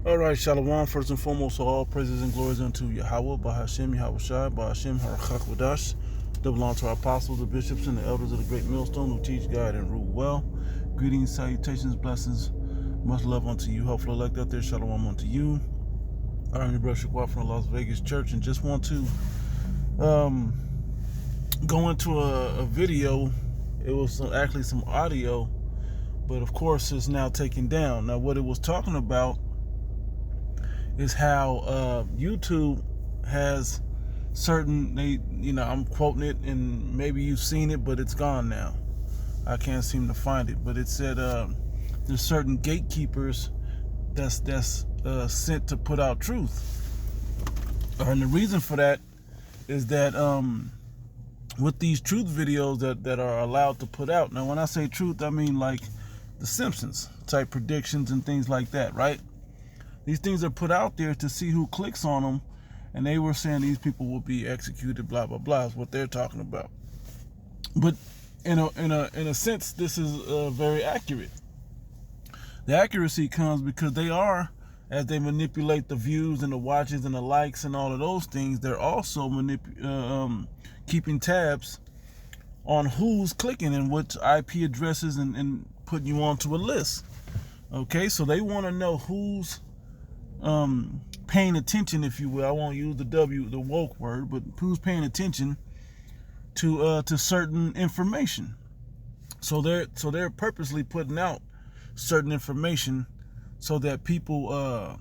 All right, Shalom. First and foremost, all praises and glories unto Yahweh, Bahashem, Yahweh Shai, Bahashem, Harakak Wadash. That belong to our apostles, the bishops, and the elders of the great millstone who teach, guide, and rule well. Greetings, salutations, blessings, much love unto you. Hopefully, like that there, Shalom unto you. I'm your brother Shaquat from Las Vegas Church, and just want to go into a video. It was actually some audio, but of course, it's now taken down. Now, what it was talking about is how YouTube has certain, I'm quoting it, and maybe you've seen it, but it's gone now. I can't seem to find it, but it said there's certain gatekeepers that's sent to put out truth, and the reason for that is that with these truth videos that are allowed to put out. Now, when I say truth, I mean like the Simpsons type predictions and things like that, right? These things are put out there to see who clicks on them, and they were saying these people will be executed, blah blah blah, is what they're talking about. But in a sense, this is very accurate. The accuracy comes because they are, as they manipulate the views and the watches and the likes and all of those things, they're also keeping tabs on who's clicking and which IP addresses and putting you onto a list. Okay, so they want to know who's paying attention, if you will. I won't use the woke word, but who's paying attention to certain information. So they're purposely putting out certain information so that people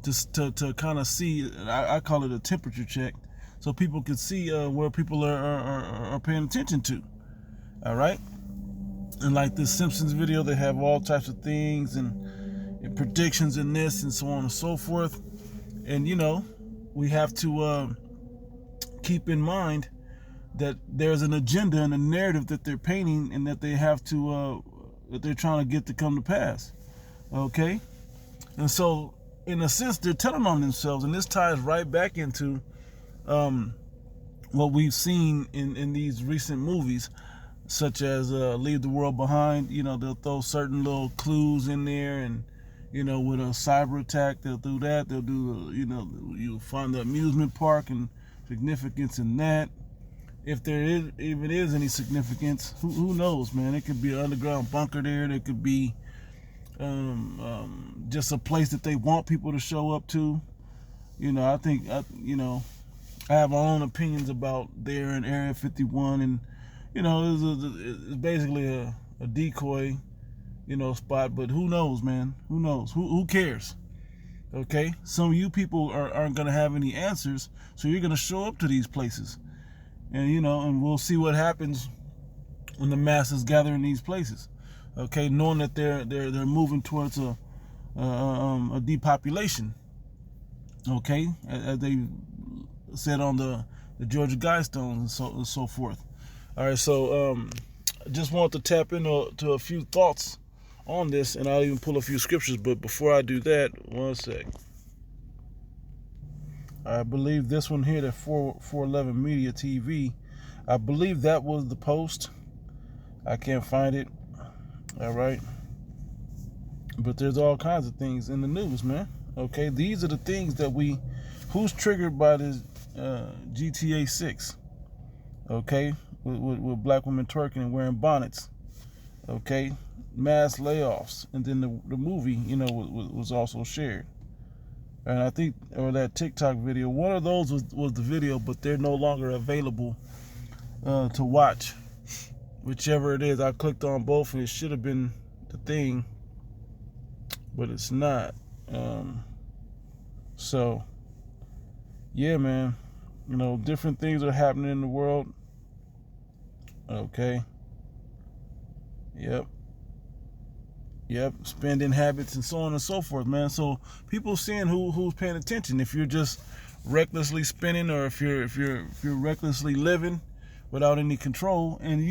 to kind of see. I call it a temperature check, so people can see where people are paying attention to. All right, and like this Simpsons video, they have all types of things and predictions in this and so on and so forth. And we have to keep in mind that there's an agenda and a narrative that they're painting, and that they have to that they're trying to get to come to pass. Okay, and so in a sense, they're telling on themselves, and this ties right back into what we've seen in these recent movies, such as Leave the World Behind. They'll throw certain little clues in there, and with a cyber attack, they'll do that. They'll do, you'll find the amusement park and significance in that. If there even is any significance, who knows, man? It could be an underground bunker there. There could be just a place that they want people to show up to. I think, I have my own opinions about there in Area 51, and it's basically a decoy, spot. But who knows, man? Who knows? Who cares? Okay, some of you people aren't gonna have any answers, so you're gonna show up to these places, and and we'll see what happens when the masses gather in these places. Okay, knowing that they're moving towards a depopulation. Okay, as they said on the Georgia Guidestones and so forth. All right, so I just want to tap into a few thoughts on this, and I'll even pull a few scriptures. But before I do that, one sec. I believe this one here, that 411 Media TV, I believe that was the post. I can't find it. All right, but there's all kinds of things in the news, man. Okay, these are the things that who's triggered by this GTA 6. Okay, with black women twerking and wearing bonnets. Okay, mass layoffs, and then the movie, was also shared. And I think, or that TikTok video, one of those was the video, but they're no longer available to watch. Whichever it is, I clicked on both, and it should have been the thing, but it's not. So, yeah, man, different things are happening in the world. Okay. Yep, spending habits and so on and so forth, man. So people seeing who's paying attention. If you're just recklessly spending, or if you're recklessly living without any control, and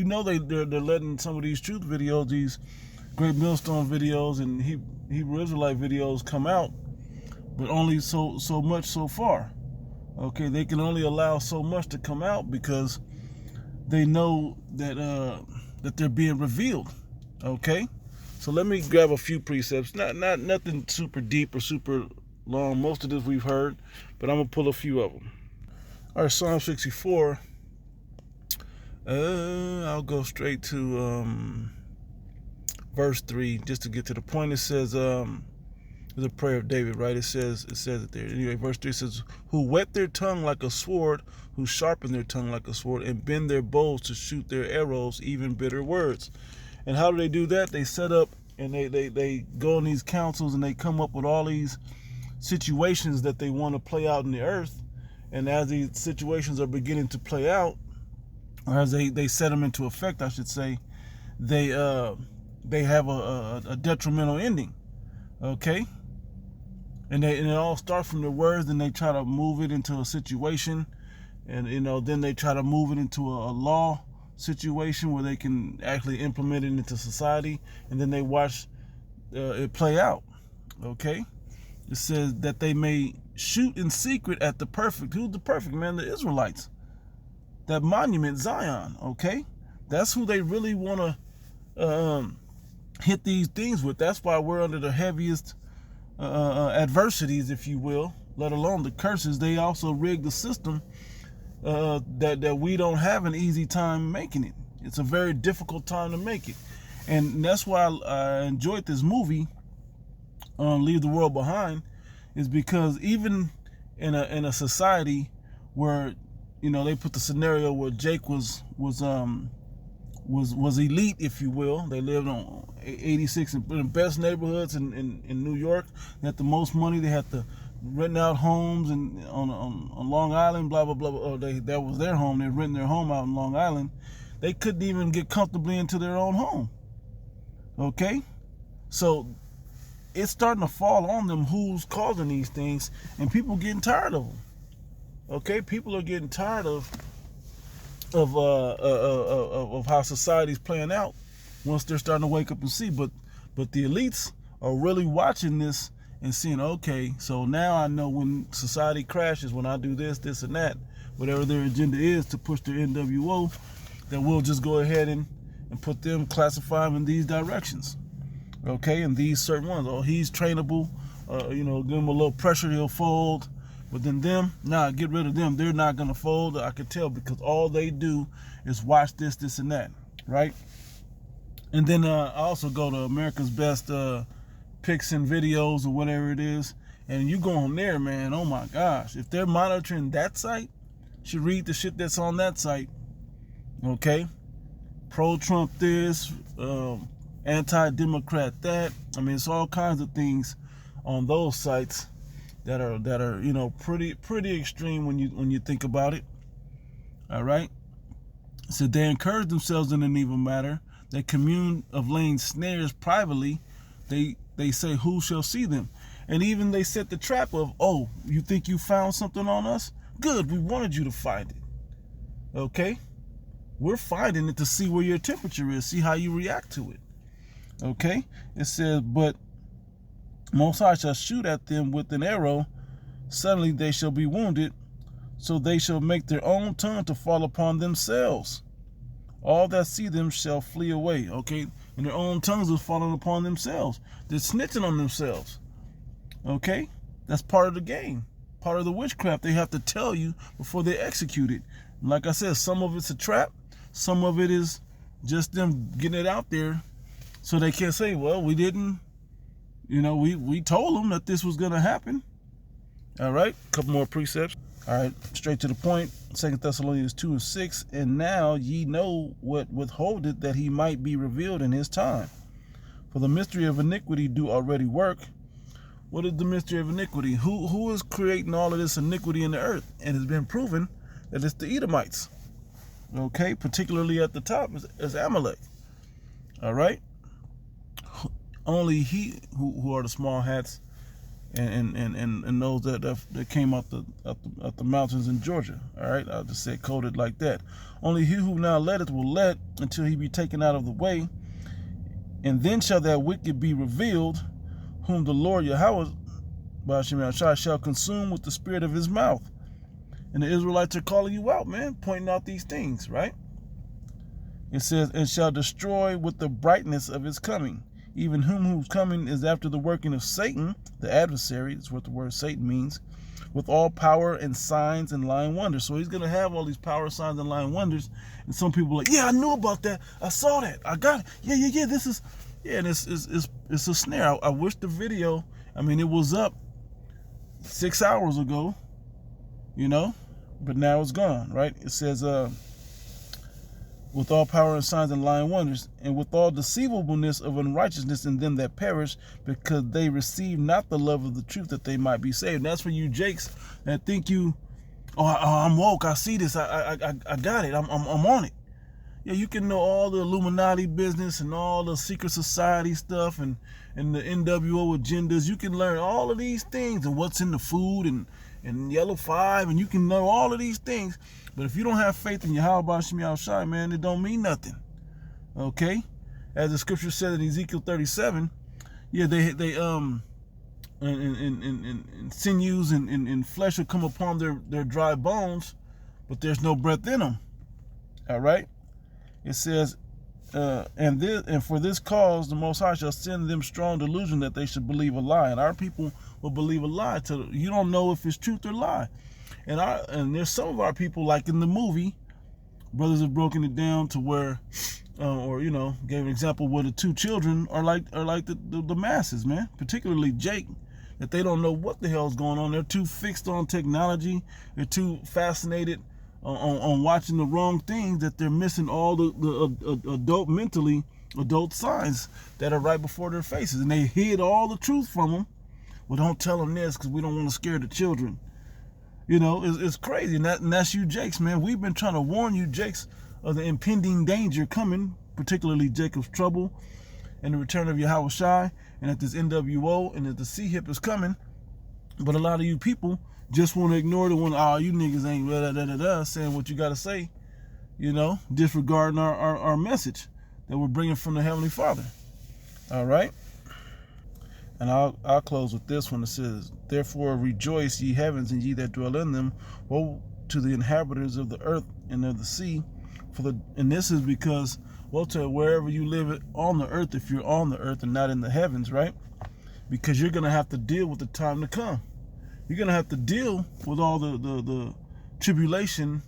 they're letting some of these truth videos, these Great Millstone videos and Hebrew Israelite videos come out, but only so much so far. Okay, they can only allow so much to come out because they know that they're being revealed. Okay, So let me grab a few precepts. Not nothing super deep or super long. Most of this we've heard, but I'm gonna pull a few of them. All right, Psalm 64. I'll go straight to verse 3 just to get to the point. It says, it's a prayer of David, right? It says it there. Anyway, verse 3 says, who whet their tongue like a sword, who sharpen their tongue like a sword, and bend their bows to shoot their arrows, even bitter words. And how do they do that? They set up and they go on these councils and they come up with all these situations that they want to play out in the earth. And as these situations are beginning to play out, or as they set them into effect, I should say, they have a detrimental ending. Okay? And it all starts from the words, and they try to move it into a situation, and then they try to move it into a law situation where they can actually implement it into society, and then they watch it play out. Okay? It says that they may shoot in secret at the perfect. Who's the perfect, man? The Israelites. That monument, Zion. Okay? That's who they really want to hit these things with. That's why we're under the heaviest adversities, if you will, let alone the curses. They also rig the system that we don't have an easy time making it. It's a very difficult time to make it, and that's why I enjoyed this movie, Leave the World Behind, is because even in a society where they put the scenario where Jake was elite, if you will. They lived on 86 in the best neighborhoods in New York. They had the most money. They had the renting out homes and on Long Island, blah blah blah. Oh, that was their home. They're renting their home out in Long Island. They couldn't even get comfortably into their own home. Okay, so it's starting to fall on them who's causing these things, and people getting tired of them. Okay, people are getting tired of how society's playing out once they're starting to wake up and see. But the elites are really watching this and seeing, okay, so now I know when society crashes, when I do this, this, and that, whatever their agenda is to push their NWO, then we'll just go ahead and put them, classify them in these directions. Okay, and these certain ones. Oh, he's trainable. Give him a little pressure, he'll fold. But then them, get rid of them. They're not going to fold. I can tell because all they do is watch this, this, and that, right? And then I also go to America's Best Picks and Videos or whatever it is. And you go on there, man, oh my gosh. If they're monitoring that site, you should read the shit that's on that site. Okay? Pro-Trump this, anti-Democrat that. I mean, it's all kinds of things on those sites that are pretty extreme when you think about it. All right. So they encourage themselves in an evil matter. They commune of laying snares privately. They say, who shall see them? And even they set the trap of, oh, you think you found something on us? Good, we wanted you to find it. Okay? We're finding it to see where your temperature is, see how you react to it. Okay? It says, but Most High shall shoot at them with an arrow. Suddenly they shall be wounded, so they shall make their own tongue to fall upon themselves. All that see them shall flee away. Okay? And their own tongues are falling upon themselves. They're snitching on themselves. Okay? That's part of the game. Part of the witchcraft. They have to tell you before they execute it. Like I said, some of it's a trap. Some of it is just them getting it out there so they can't say, well, we didn't, we told them that this was going to happen. All right, a couple more precepts. All right, straight to the point. 2 Thessalonians 2:6. And now ye know what withholdeth, that he might be revealed in his time. For the mystery of iniquity do already work. What is the mystery of iniquity? Who is creating all of this iniquity in the earth? And it's been proven that it's the Edomites. Okay, particularly at the top is Amalek. All right. Only he who are the small hats and those that came out the mountains in Georgia. All right, I'll just say coded like that. Only he who now letteth will let until he be taken out of the way, and then shall that wicked be revealed, whom the Lord Yahweh shall consume with the spirit of his mouth. And the Israelites are calling you out, man, pointing out these things, right? It says, and shall destroy with the brightness of his coming. even whom whose coming is after the working of Satan, the adversary, is what the word Satan means, with all power and signs and lying wonders. So he's going to have all these power, signs, and lying wonders. And some people are like, yeah, I knew about that. I saw that. I got it. Yeah. This is, yeah, and it's a snare. I wish the video, I mean, it was up 6 hours ago, you know, but now it's gone, right? It says, with all power and signs and lying wonders, and with all deceivableness of unrighteousness in them that perish, because they receive not the love of the truth, that they might be saved. And that's for you jakes that think you, I'm woke, I see this, I got it, I'm on it. Yeah, you can know all the Illuminati business and all the secret society stuff and the NWO agendas. You can learn all of these things and what's in the food and Yellow 5, and you can know all of these things. But if you don't have faith in Yahweh Shem Yahushai, man, it don't mean nothing. Okay? As the scripture said in Ezekiel 37, yeah, they and sinews and flesh will come upon their dry bones, but there's no breath in them. All right? It says, and for this cause the Most High shall send them strong delusion that they should believe a lie. And our people will believe a lie. You don't know if it's truth or lie. And there's some of our people, like in the movie, brothers have broken it down to where, or you know, gave an example where the two children are like the masses, man. Particularly Jake, that they don't know what the hell's going on. They're too fixed on technology. They're too fascinated on watching the wrong things, that they're missing all the mentally adult signs that are right before their faces, and they hid all the truth from them. Well, don't tell them this because we don't want to scare the children. You know, it's crazy, and that's you jakes, man. We've been trying to warn you jakes of the impending danger coming, particularly Jacob's trouble and the return of Yahweh Shai, and that this NWO and that the CHIP is coming. But a lot of you people just want to ignore the one, oh, you niggas ain't saying what you got to say, you know, disregarding our message that we're bringing from the Heavenly Father. All right? And I'll close with this one. It says, therefore rejoice, ye heavens, and ye that dwell in them. Woe to the inhabitants of the earth and of the sea. And this is because, well, to wherever you live on the earth, if you're on the earth and not in the heavens, right? Because you're going to have to deal with the time to come. You're going to have to deal with all the tribulation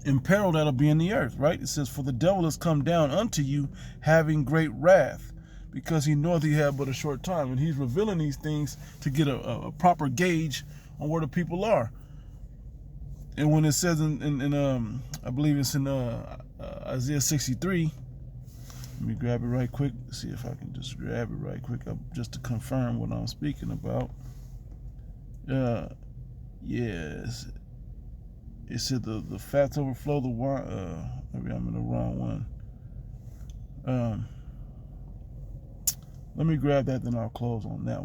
and peril that'll be in the earth, right? It says, for the devil has come down unto you, having great wrath, because he knoweth he had but a short time. And he's revealing these things to get a proper gauge on where the people are. And when it says in I believe it's in Isaiah 63, let me grab it right quick, see if I can just grab it right quick just to confirm what I'm speaking about. Yes, it said the fats overflow the wine. Maybe I'm in the wrong one. Let me grab that, then I'll close on that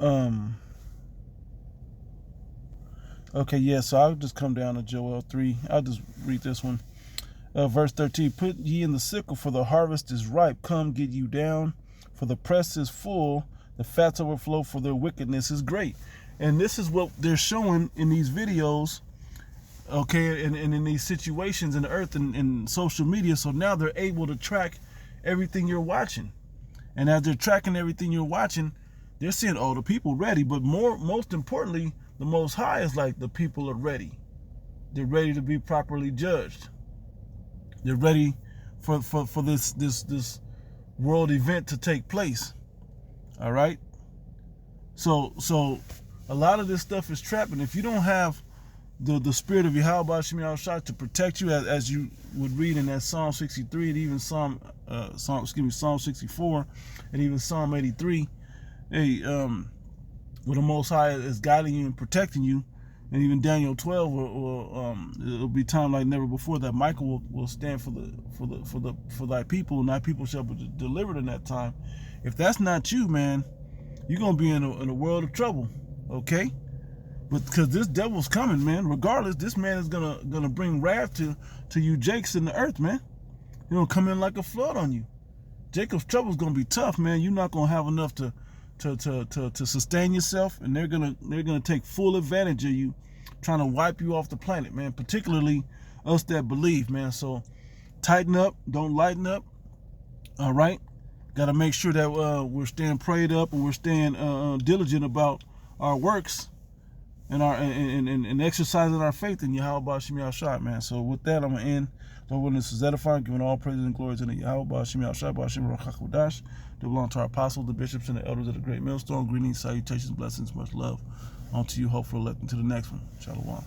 one. Okay, yeah, so I'll just come down to Joel 3. I'll just read this one. Verse 13, put ye in the sickle, for the harvest is ripe. Come, get you down, for the press is full. The fats overflow, for their wickedness is great. And this is what they're showing in these videos, okay, and in these situations in the earth and social media. So now they're able to track everything you're watching. And as they're tracking everything you're watching, they're seeing, oh, the people ready. But most importantly, the Most High is like, the people are ready. They're ready to be properly judged. They're ready for this world event to take place. All right. So a lot of this stuff is trapping. If you don't have the spirit of Yahweh Shem Yahushai to protect you, as you would read in that Psalm 63 and even Psalm 64 and even Psalm 83, hey, where the Most High is guiding you and protecting you, and even Daniel 12 it'll be time like never before that Michael will stand for thy people, and thy people shall be delivered in that time. If that's not you, man, you're gonna be in a world of trouble, okay? But because this devil's coming, man. Regardless, this man is gonna bring wrath to you jakes in the earth, man. He's gonna come in like a flood on you. Jacob's trouble's gonna be tough, man. You're not gonna have enough to sustain yourself, and they're gonna take full advantage of you, trying to wipe you off the planet, man. Particularly us that believe, man. So tighten up, don't lighten up. All right, got to make sure that we're staying prayed up and we're staying diligent about our works and our and exercising our faith in Yahweh Bashim Yahshua, man. So with that, I'm gonna end. Lord willing, this is edifying, giving all praises and glory to the Yahweh Bashim Yahshua, Bashim Ruach. They belong to our apostles, the bishops, and the elders of the great millstone. Greetings, salutations, blessings, much love. On to you, hopeful, electing to the next one. Shalom.